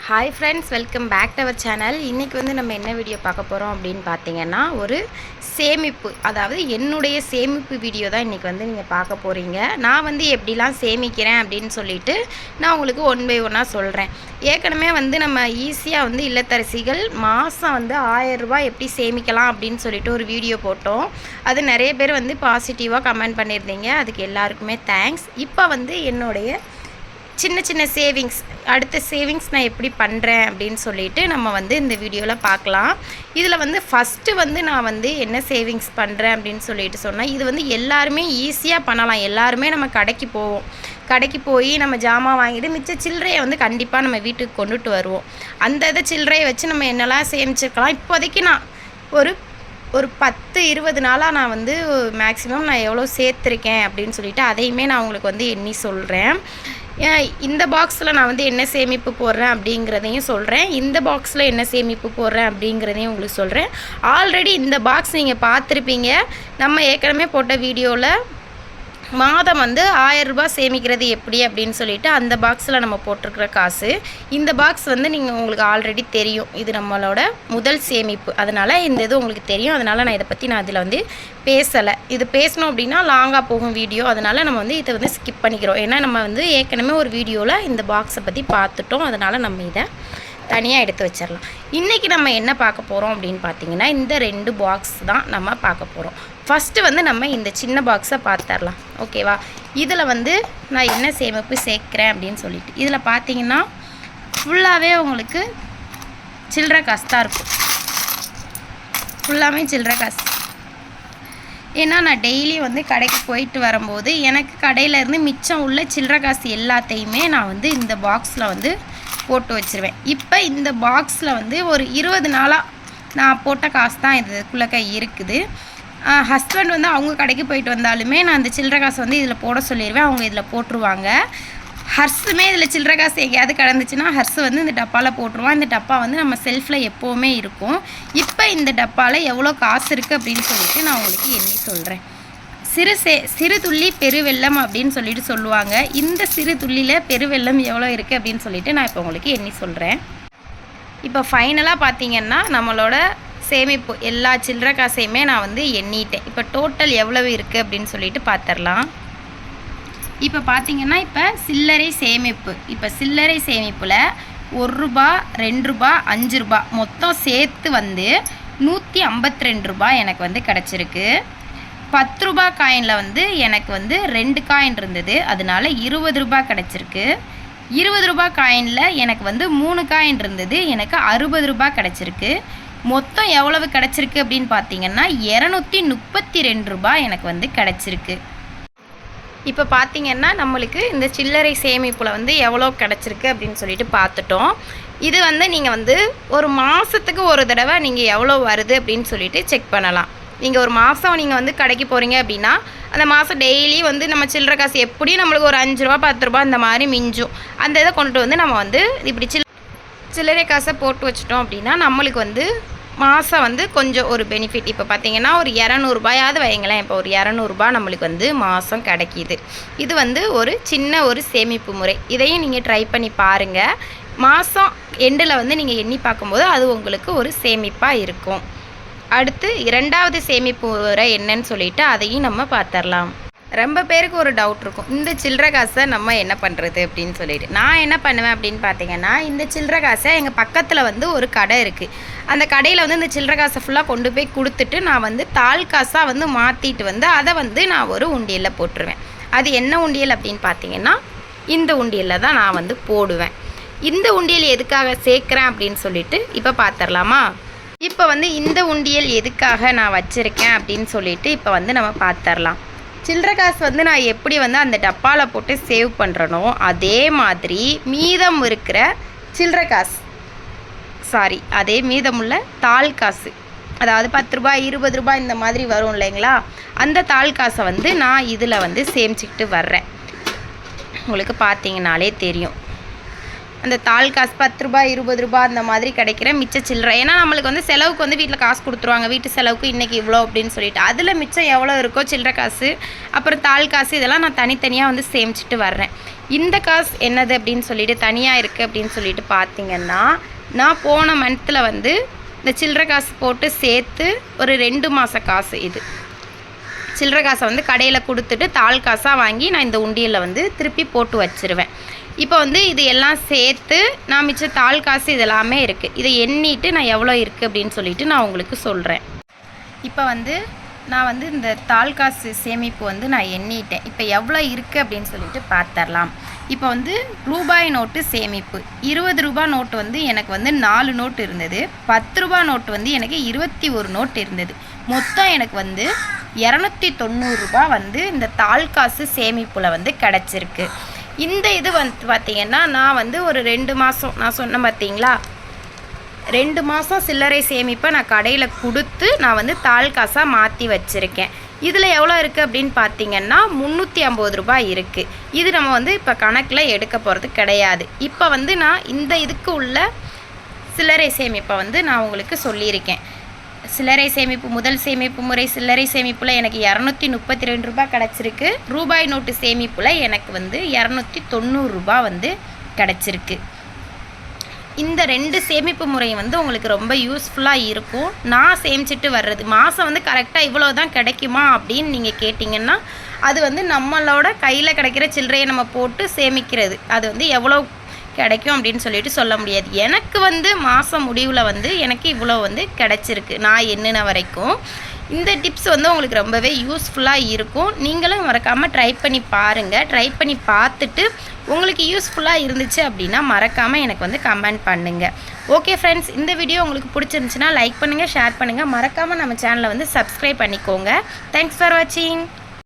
Hi friends, welcome back to our channel. இன்றைக்கி வந்து நம்ம என்ன வீடியோ பார்க்க போகிறோம் அப்படின்னு பார்த்தீங்கன்னா, ஒரு சேமிப்பு, அதாவது என்னுடைய சேமிப்பு வீடியோ தான் இன்றைக்கி வந்து நீங்கள் பார்க்க போகிறீங்க. நான் வந்து எப்படிலாம் சேமிக்கிறேன் அப்படின்னு சொல்லிட்டு நான் உங்களுக்கு ஒன் பை ஒன்னாக சொல்கிறேன். ஏற்கனவே வந்து நம்ம ஈஸியாக வந்து இல்லத்தரசிகள் மாதம் வந்து 1000 ரூபாய் எப்படி சேமிக்கலாம் அப்படின்னு சொல்லிட்டு ஒரு வீடியோ போட்டோம். அது நிறைய பேர் வந்து பாசிட்டிவாக கமெண்ட் பண்ணியிருந்தீங்க. அதுக்கு எல்லாருக்குமே தேங்க்ஸ். இப்போ வந்து என்னுடைய சின்ன சின்ன சேவிங்ஸ், அடுத்த சேவிங்ஸ் நான் எப்படி பண்ணுறேன் அப்படின்னு சொல்லிட்டு நம்ம வந்து இந்த வீடியோவில் பார்க்கலாம். இதில் வந்து ஃபஸ்ட்டு வந்து நான் வந்து என்ன சேவிங்ஸ் பண்ணுறேன் அப்படின்னு சொல்லிட்டு சொன்னால், இது வந்து எல்லாருமே ஈஸியாக பண்ணலாம். எல்லாருமே நம்ம கடைக்கு போய் நம்ம ஜாமான் வாங்கிட்டு மிச்ச சில்லறையை வந்து கண்டிப்பாக நம்ம வீட்டுக்கு கொண்டுட்டு வருவோம். அந்த சில்லறையை வச்சு நம்ம என்னெல்லாம் சேமிச்சிருக்கலாம். இப்போதைக்கு நான் ஒரு 10-20 நாளாக நான் வந்து மேக்ஸிமம் நான் எவ்வளோ சேர்த்துருக்கேன் அப்படின்னு சொல்லிட்டு அதையுமே நான் உங்களுக்கு வந்து எண்ணி சொல்கிறேன். இந்த பாக்ஸில் நான் வந்து என்ன சேமிப்பு போடுறேன் அப்படிங்கிறதையும் சொல்கிறேன். இந்த பாக்ஸில் என்ன சேமிப்பு போடுறேன் அப்படிங்கிறதையும் உங்களுக்கு சொல்கிறேன். ஆல்ரெடி இந்த பாக்ஸ் நீங்கள் பார்த்துருப்பீங்க. நம்ம ஏற்கனவே போட்ட வீடியோவில் மாதம் வந்து 1000 ரூபாய் சேமிக்கிறது எப்படி அப்படின்னு சொல்லிட்டு அந்த பாக்ஸில் நம்ம போட்டிருக்கிற காசு. இந்த பாக்ஸ் வந்து உங்களுக்கு ஆல்ரெடி தெரியும். இது நம்மளோட முதல் சேமிப்பு. அதனால் இந்த இது உங்களுக்கு தெரியும். அதனால் நான் இதை பற்றி அதில் வந்து பேசலை. இது பேசணும் அப்படின்னா லாங்காக போகும் வீடியோ. அதனால் நம்ம வந்து இதை வந்து ஸ்கிப் பண்ணிக்கிறோம். ஏன்னா நம்ம வந்து ஏற்கனவே ஒரு வீடியோவில் இந்த பாக்ஸை பற்றி பார்த்துட்டோம். அதனால் நம்ம இதை தனியாக எடுத்து வச்சிடலாம். இன்றைக்கி நம்ம என்ன பார்க்க போகிறோம் அப்படின்னு பார்த்தீங்கன்னா, இந்த 2 பாக்ஸ் தான் நம்ம பார்க்க போகிறோம். ஃபஸ்ட்டு வந்து நம்ம இந்த சின்ன பாக்ஸை பார்த்துடலாம். ஓகேவா? இதில் வந்து நான் என்ன சேமிப்பு சேர்க்குறேன் அப்படின்னு சொல்லிட்டு, இதில் பார்த்தீங்கன்னா ஃபுல்லாகவே உங்களுக்கு சில்லறை காசு தான் இருக்கும். ஃபுல்லாகவே சில்லறை காசு. ஏன்னா நான் டெய்லி வந்து கடைக்கு போயிட்டு வரும்போது எனக்கு கடையிலேருந்து மிச்சம் உள்ள சில்லறை காசு எல்லாத்தையுமே நான் வந்து இந்த பாக்ஸில் வந்து போட்டு வச்சுருவேன். இப்போ இந்த பாக்ஸில் வந்து ஒரு 20 நாளாக நான் போட்ட காசு தான் இதுக்குள்ளே இருக்குது. ஹஸ்பண்ட் வந்து அவங்க கடைக்கு போயிட்டு வந்தாலுமே நான் அந்த சில்லறை காசை வந்து இதில் போட சொல்லிடுவேன். அவங்க இதில் போட்டுருவாங்க. ஹர்ஸுமே இதில் சில்லறை காசு எங்கேயாவது கிடந்துச்சுன்னா ஹர்ஸு வந்து இந்த டப்பாவில் போட்டுருவான். இந்த டப்பா வந்து நம்ம செல்ஃபில் எப்போவுமே இருக்கும். இப்போ இந்த டப்பாவில் எவ்வளோ காசு இருக்குது அப்படின்னு சொல்லிட்டு நான் உங்களுக்கு எண்ணி சொல்கிறேன். சிறு துள்ளி பெருவெள்ளம் அப்படின்னு சொல்லிட்டு சொல்லுவாங்க. இந்த சிறு துள்ளியில் பெருவெள்ளம் எவ்வளோ இருக்குது அப்படின்னு சொல்லிட்டு நான் இப்போ உங்களுக்கு எண்ணி சொல்கிறேன். இப்போ ஃபைனலாக பார்த்தீங்கன்னா நம்மளோட சேமிப்பு எல்லா சில்லறை காசையுமே நான் வந்து எண்ணிட்டேன். இப்போ டோட்டல் எவ்வளவு இருக்குது அப்படின்னு சொல்லிட்டு பார்த்துடலாம். இப்போ பார்த்தீங்கன்னா இப்போ சில்லறை சேமிப்பு. இப்போ சில்லறை சேமிப்பில் 1 ரூபா, 2 ரூபா, 5 ரூபா மொத்தம் சேர்த்து வந்து 152 ரூபாய் எனக்கு வந்து கிடச்சிருக்கு. 10 ரூபா காயினில் வந்து எனக்கு வந்து 2 காயின் இருந்தது. அதனால 20 ரூபாய் கிடச்சிருக்கு. 20 ரூபாய் காயினில் எனக்கு வந்து 3 காயின் இருந்தது. எனக்கு 60 ரூபாய் கிடச்சிருக்கு. மொத்தம் எவ்வளவு கிடச்சிருக்கு அப்படின்னு பார்த்தீங்கன்னா 232 ரூபாய் எனக்கு வந்து கிடச்சிருக்கு. இப்போ பார்த்தீங்கன்னா நம்மளுக்கு இந்த சில்லறை சேமிப்பில் வந்து எவ்வளோ கிடச்சிருக்கு அப்படின்னு சொல்லிட்டு பார்த்துட்டோம். இது வந்து நீங்கள் வந்து ஒரு மாதத்துக்கு ஒரு தடவை நீங்கள் எவ்வளோ வருது அப்படின்னு சொல்லிட்டு செக் பண்ணலாம். நீங்கள் ஒரு மாதம் நீங்கள் வந்து கடைக்கு போகிறீங்க அப்படின்னா அந்த மாதம் டெய்லி வந்து நம்ம சில்லறை காசு எப்படியும் நம்மளுக்கு ஒரு 5 ரூபா 10 ரூபா அந்த மாதிரி மிஞ்சும். அந்த இதை கொண்டுட்டு வந்து நம்ம வந்து இப்படி சில்லறை காசை போட்டு வச்சிட்டோம் அப்படின்னா நம்மளுக்கு வந்து மாதம் வந்து கொஞ்சம் ஒரு பெனிஃபிட். இப்போ பார்த்தீங்கன்னா ஒரு 200 ரூபாயாவது வைங்களேன். இப்போ ஒரு 200 ரூபாய் நம்மளுக்கு வந்து மாதம் கிடைக்கிது. இது வந்து ஒரு சின்ன ஒரு சேமிப்பு முறை. இதையும் நீங்கள் ட்ரை பண்ணி பாருங்கள். மாதம் எண்டில் வந்து நீங்கள் எண்ணி பார்க்கும்போது அது உங்களுக்கு ஒரு சேமிப்பாக இருக்கும். அடுத்து 2வது சேமிப்பு முறை என்னன்னு சொல்லிட்டு அதையும் நம்ம பார்த்துடலாம். ரொம்ப பேருக்கு ஒரு டவுட் இருக்கும், இந்த சில்லறை காசை நம்ம என்ன பண்ணுறது அப்படின்னு சொல்லிட்டு. நான் என்ன பண்ணுவேன் அப்படின்னு பார்த்தீங்கன்னா, இந்த சில்லறை காசை எங்கள் பக்கத்தில் வந்து ஒரு கடை இருக்குது. அந்த கடையில் வந்து இந்த சில்லறை காசை ஃபுல்லாக கொண்டு போய் கொடுத்துட்டு நான் வந்து தாள் காசாக வந்து மாற்றிட்டு வந்து அதை வந்து நான் ஒரு உண்டியலில் போட்டுருவேன். அது என்ன உண்டியல் அப்படின்னு பார்த்தீங்கன்னா, இந்த உண்டியலில் தான் நான் வந்து போடுவேன். இந்த உண்டியல் எதுக்காக சேர்க்குறேன் அப்படின்னு சொல்லிட்டு இப்போ பார்த்துடலாமா? இப்போ வந்து இந்த உண்டியல் எதுக்காக நான் வச்சுருக்கேன் அப்படின்னு சொல்லிட்டு இப்போ வந்து நம்ம பார்த்துடலாம். சில்லறை காசு வந்து நான் எப்படி வந்து அந்த டப்பாவில் போட்டு சேவ் பண்ணுறனோ அதே மாதிரி மீதம் இருக்கிற சில்லறை காசு, அதே மீதமுள்ள தாள் காசு, அதாவது 10 ரூபாய் 20 ரூபாய் இந்த மாதிரி வரும் இல்லைங்களா, அந்த தாள் காசை வந்து நான் இதில் வந்து சேமிச்சுக்கிட்டு வர்றேன். உங்களுக்கு பார்த்தீங்கனாலே தெரியும். அந்த தாள் காசு 10 ரூபாய் 20 ரூபாய் அந்த மாதிரி கிடைக்கிற மிச்ச சில்லறை. ஏன்னா நம்மளுக்கு வந்து செலவுக்கு வந்து வீட்டில் காசு கொடுத்துருவாங்க. வீட்டு செலவுக்கு இன்றைக்கி இவ்வளோ அப்படின்னு சொல்லிட்டு அதில் மிச்சம் எவ்வளோ இருக்கோ சில்லறை காசு, அப்புறம் தாள் காசு, இதெல்லாம் நான் தனித்தனியாக வந்து சேமிச்சுட்டு வர்றேன். இந்த காசு என்னது அப்படின்னு சொல்லிட்டு தனியாக இருக்குது அப்படின்னு சொல்லிட்டு பார்த்தீங்கன்னா, நான் போன மந்த்தில் வந்து இந்த சில்லறை காசு போட்டு சேர்த்து ஒரு 2 மாத காசு இது. சில்லறை காசை வந்து கடையில் கொடுத்துட்டு தாள் காசாக வாங்கி நான் இந்த உண்டியலில் வந்து திருப்பி போட்டு வச்சுருவேன். இப்போ வந்து இது எல்லாம் சேர்த்து நான் மிச்ச தாள் காசு இதெல்லாமே இருக்குது. இதை எண்ணிட்டு நான் எவ்வளோ இருக்குது அப்படின்னு சொல்லிட்டு நான் உங்களுக்கு சொல்கிறேன். இப்போ வந்து நான் வந்து இந்த தாள் காசு சேமிப்பு வந்து நான் எண்ணிட்டேன். இப்போ எவ்வளோ இருக்குது அப்படின்னு சொல்லிட்டு பார்த்துடலாம். இப்போ வந்து ரூபாய் நோட்டு சேமிப்பு 20 ரூபாய் நோட்டு வந்து எனக்கு வந்து 4 நோட்டு இருந்தது. 10 ரூபாய் நோட்டு வந்து எனக்கு 21 நோட்டு இருந்தது. மொத்தம் எனக்கு வந்து 290 ரூபாய் வந்து இந்த தாள் காசு சேமிப்பில் வந்து கிடச்சிருக்கு. இந்த இது வந்து பார்த்திங்கன்னா நான் வந்து ஒரு 2 மாதம் நான் சொன்னேன் பார்த்தீங்களா, 2 மாதம் சில்லறை சேமிப்பை நான் கடையில் கொடுத்து நான் வந்து தாள் காசாக மாற்றி வச்சுருக்கேன். இதில் எவ்வளோ இருக்குது அப்படின்னு பார்த்தீங்கன்னா 350 ரூபாய் இருக்குது. இது நம்ம வந்து இப்போ கணக்கில் எடுக்க போகிறது கிடையாது. இப்போ வந்து நான் இந்த இதுக்கு உள்ள சில்லறை சேமிப்பை வந்து நான் உங்களுக்கு சொல்லியிருக்கேன். சில்லறை சேமிப்பு முதல் சேமிப்பு முறை சில்லறை சேமிப்பில் எனக்கு 232 ரூபாய் கிடச்சிருக்கு. ரூபாய் நோட்டு சேமிப்பில் எனக்கு வந்து 290 ரூபாய் வந்து கிடச்சிருக்கு. இந்த 2 சேமிப்பு முறை வந்து உங்களுக்கு ரொம்ப யூஸ்ஃபுல்லாக இருக்கும். நான் சேமிச்சிட்டு வர்றது மாதம் வந்து கரெக்டாக இவ்வளோ தான் கிடைக்குமா அப்படின்னு நீங்கள் கேட்டிங்கன்னா, அது வந்து நம்மளோட கையில் கிடைக்கிற சில்லறையை நம்ம போட்டு சேமிக்கிறது. அது வந்து எவ்வளோ கிடைக்கும் அப்படின்னு சொல்லிட்டு சொல்ல முடியாது. எனக்கு வந்து மாதம் முடிவில் வந்து எனக்கு இவ்வளோ வந்து கிடச்சிருக்கு நான் எண்ணின வரைக்கும். இந்த டிப்ஸ் வந்து உங்களுக்கு ரொம்பவே யூஸ்ஃபுல்லாக இருக்கும். நீங்களும் மறக்காமல் ட்ரை பண்ணி பாருங்கள். ட்ரை பண்ணி பார்த்துட்டு உங்களுக்கு யூஸ்ஃபுல்லாக இருந்துச்சு அப்படின்னா மறக்காமல் எனக்கு வந்து கமெண்ட் பண்ணுங்கள். ஓகே ஃப்ரெண்ட்ஸ், இந்த வீடியோ உங்களுக்கு பிடிச்சிருந்துச்சுன்னா லைக் பண்ணுங்கள், ஷேர் பண்ணுங்கள். மறக்காமல் நம்ம சேனலை வந்து சப்ஸ்கிரைப் பண்ணிக்கோங்க. தேங்க்ஸ் ஃபார் வாட்சிங்.